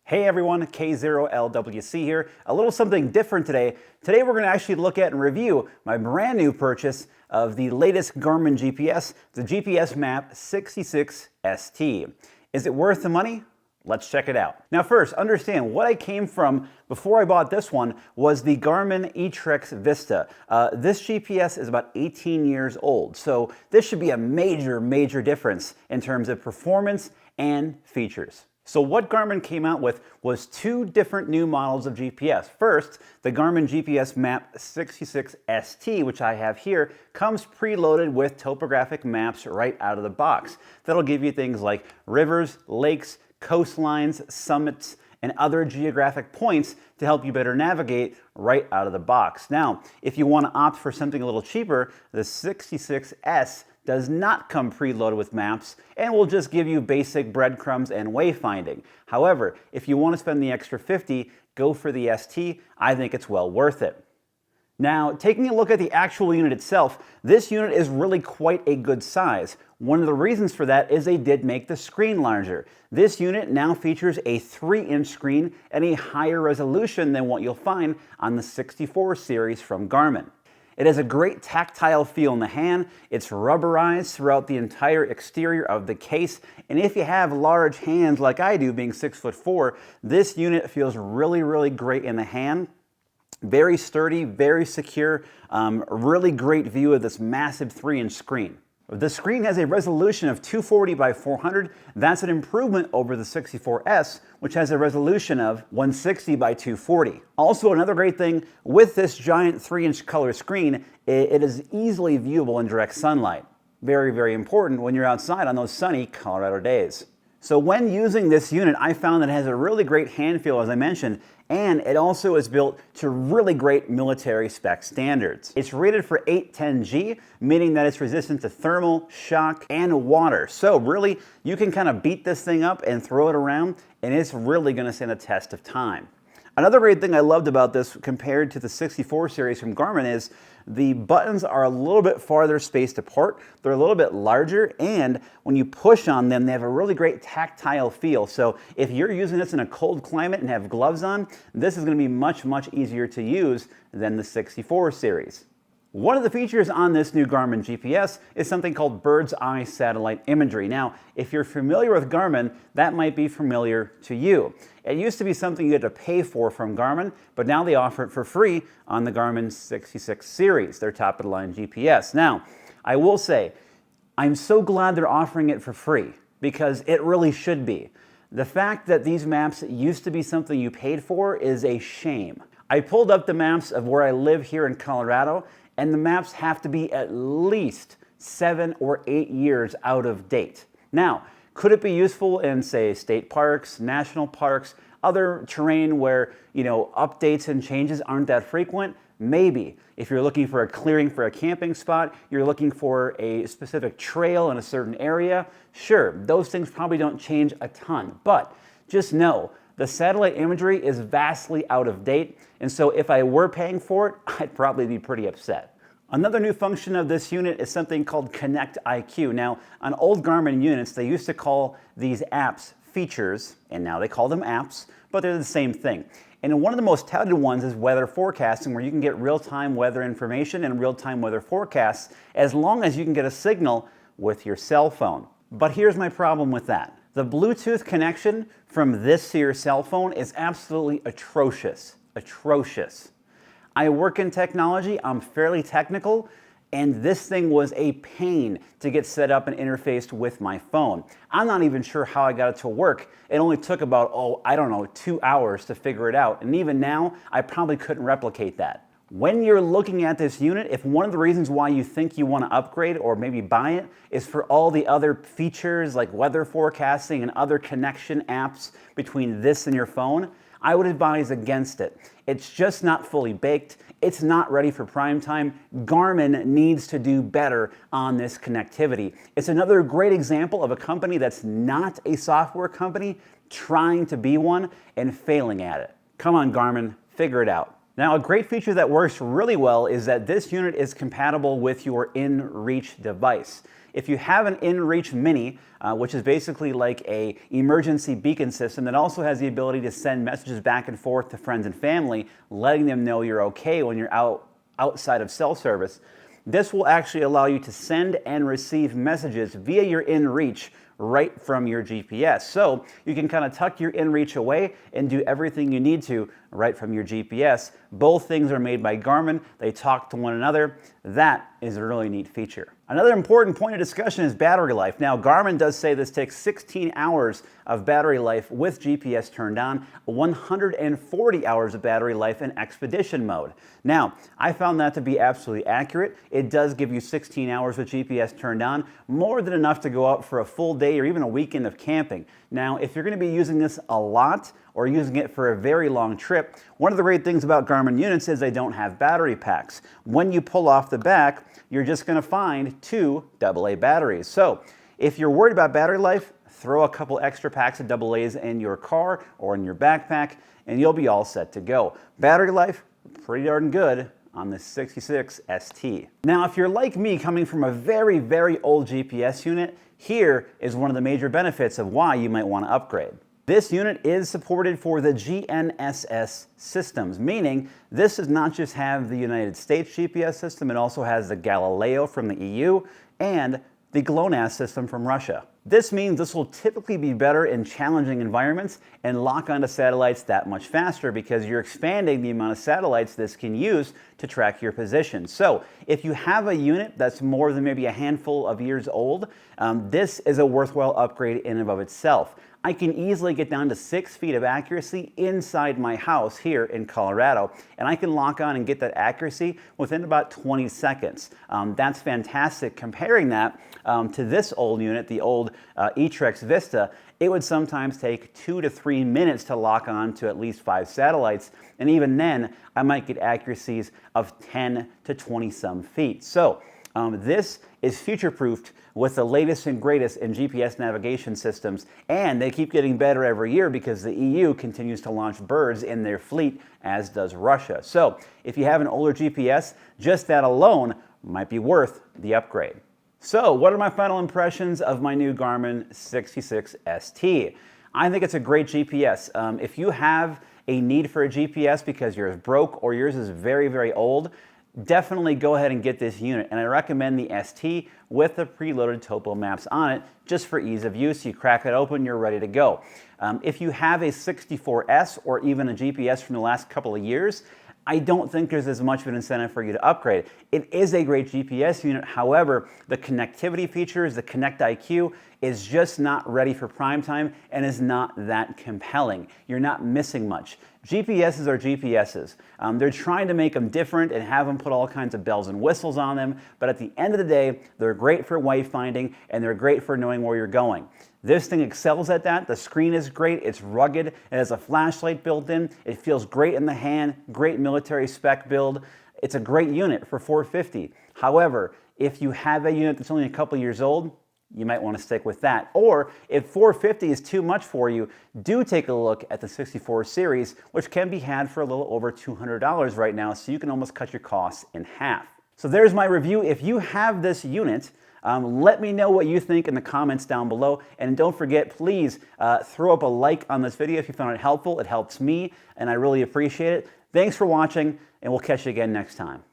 Hey everyone, K0LWC here. A little something different today. Today we're going to actually look at and review my brand new purchase of the latest Garmin GPS, the GPSMAP 66st. Is it worth the money? Let's check it out. Now first, understand what I came from before I bought this one was the Garmin Etrex Vista. This GPS is about 18 years old, so this should be a major difference in terms of performance and features. So what Garmin came out with was two different new models of GPS. First, the Garmin GPSMAP 66st, which I have here, comes preloaded with topographic maps right out of the box. That'll give you things like rivers, lakes, coastlines, summits, and other geographic points to help you better navigate right out of the box. Now, if you want to opt for something a little cheaper, the 66S does not come preloaded with maps and will just give you basic breadcrumbs and wayfinding. However, if you want to spend the extra $50, go for the ST. I think it's well worth it. Now, taking a look at the actual unit itself, this unit is really quite a good size. One of the reasons for that is they did make the screen larger. This unit now features a 3-inch screen and a higher resolution than what you'll find on the 64 series from Garmin. It has a great tactile feel in the hand. It's rubberized throughout the entire exterior of the case. And if you have large hands like I do, being 6'4", this unit feels really great in the hand. Very sturdy, very secure, really great view of this massive 3-inch screen. The screen has a resolution of 240 by 400. That's an improvement over the 64S, which has a resolution of 160 by 240. Also, another great thing with this giant 3-inch color screen, it is easily viewable in direct sunlight. Very important when you're outside on those sunny Colorado days. So when using this unit, I found that it has a really great hand feel, as I mentioned, and it also is built to really great military spec standards. It's rated for 810G, meaning that it's resistant to thermal, shock, and water. So really, you can kind of beat this thing up and throw it around, and it's really going to stand the test of time. Another great thing I loved about this compared to the 64 series from Garmin is the buttons are a little bit farther spaced apart. They're a little bit larger, and when you push on them, they have a really great tactile feel. So if you're using this in a cold climate and have gloves on, this is going to be much easier to use than the 64 series. One of the features on this new Garmin GPS is something called BirdsEye satellite imagery. Now, if you're familiar with Garmin, that might be familiar to you. It used to be something you had to pay for from Garmin, but now they offer it for free on the Garmin 66 series, their top-of-the-line GPS. Now, I will say, I'm so glad they're offering it for free, because it really should be. The fact that these maps used to be something you paid for is a shame. I pulled up the maps of where I live here in Colorado, and the maps have to be at least 7 or 8 years out of date. Now, could it be useful in, say, state parks, national parks, other terrain where, updates and changes aren't that frequent? Maybe. If you're looking for a clearing for a camping spot, you're looking for a specific trail in a certain area, sure, those things probably don't change a ton. But just know, the satellite imagery is vastly out of date, and so if I were paying for it, I'd probably be pretty upset. Another new function of this unit is something called ConnectIQ. Now, on old Garmin units, they used to call these apps features, and now they call them apps, but they're the same thing. And one of the most touted ones is weather forecasting, where you can get real-time weather information and real-time weather forecasts as long as you can get a signal with your cell phone. But here's my problem with that. The Bluetooth connection from this to your cell phone is absolutely atrocious. I work in technology, I'm fairly technical, and this thing was a pain to get set up and interfaced with my phone. I'm not even sure how I got it to work. It only took about, 2 hours to figure it out, and even now, I probably couldn't replicate that. When you're looking at this unit, if one of the reasons why you think you want to upgrade or maybe buy it is for all the other features like weather forecasting and other connection apps between this and your phone, I would advise against it. It's just not fully baked. It's not ready for prime time. Garmin needs to do better on this connectivity. It's another great example of a company that's not a software company trying to be one and failing at it. Come on, Garmin, figure it out. Now, a great feature that works really well is that this unit is compatible with your InReach device. if you have an InReach Mini, which is basically like a emergency beacon system that also has the ability to send messages back and forth to friends and family, letting them know you're okay when you're outside of cell service, this will actually allow you to send and receive messages via your InReach right from your GPS. So you can kind of tuck your InReach away and do everything you need to right from your GPS. Both things are made by Garmin. They talk to one another. That is a really neat feature. Another important point of discussion is battery life. Now, Garmin does say this takes 16 hours of battery life with GPS turned on, 140 hours of battery life in expedition mode. Now, I found that to be absolutely accurate. It does give you 16 hours with GPS turned on, more than enough to go out for a full day or even a weekend of camping. Now, if you're going to be using this a lot or using it for a very long trip, one of the great things about Garmin units is they don't have battery packs. When you pull off the back, you're just going to find 2 AA batteries. So if you're worried about battery life, throw a couple extra packs of AA's in your car or in your backpack, and you'll be all set to go. Battery life, pretty darn good on the 66 ST. Now, if you're like me, coming from a very, very old GPS unit, here is one of the major benefits of why you might want to upgrade. This unit is supported for the GNSS systems, meaning this does not just have the United States GPS system, it also has the Galileo from the EU and the GLONASS system from Russia. This means this will typically be better in challenging environments and lock onto satellites that much faster because you're expanding the amount of satellites this can use to track your position. So if you have a unit that's more than maybe a handful of years old, this is a worthwhile upgrade in and of itself. I can easily get down to 6 feet of accuracy inside my house here in Colorado, and I can lock on and get that accuracy within about 20 seconds. That's fantastic. Comparing that to this old unit, the old Etrex Vista, it would sometimes take 2 to 3 minutes to lock on to at least 5 satellites, and even then, I might get accuracies of 10 to 20 some feet. So this is future-proofed with the latest and greatest in GPS navigation systems, and they keep getting better every year because the EU continues to launch birds in their fleet, as does Russia. So if you have an older GPS, just that alone might be worth the upgrade. So what are my final impressions of my new Garmin 66 ST? I think it's a great GPS. If you have a need for a GPS because yours broke or yours is very, very old, definitely go ahead and get this unit, and I recommend the ST with the preloaded topo maps on it just for ease of use. You crack it open, you're ready to go. If you have a 64S or even a GPS from the last couple of years, I don't think there's as much of an incentive for you to upgrade. It is a great GPS unit, however, the connectivity features, the ConnectIQ, is just not ready for prime time and is not that compelling. You're not missing much. GPSs are GPSs. They're trying to make them different and have them put all kinds of bells and whistles on them, but at the end of the day, they're great for wayfinding and they're great for knowing where you're going. This thing excels at that. The screen is great, it's rugged, it has a flashlight built in, it feels great in the hand, great military spec build. It's a great unit for $450. However, if you have a unit that's only a couple years old, you might want to stick with that. Or if $450 is too much for you, do take a look at the 64 series, which can be had for a little over $200 right now, so you can almost cut your costs in half. So there's my review. If you have this unit, let me know what you think in the comments down below. And don't forget, please throw up a like on this video if you found it helpful. It helps me, and I really appreciate it. Thanks for watching, and we'll catch you again next time.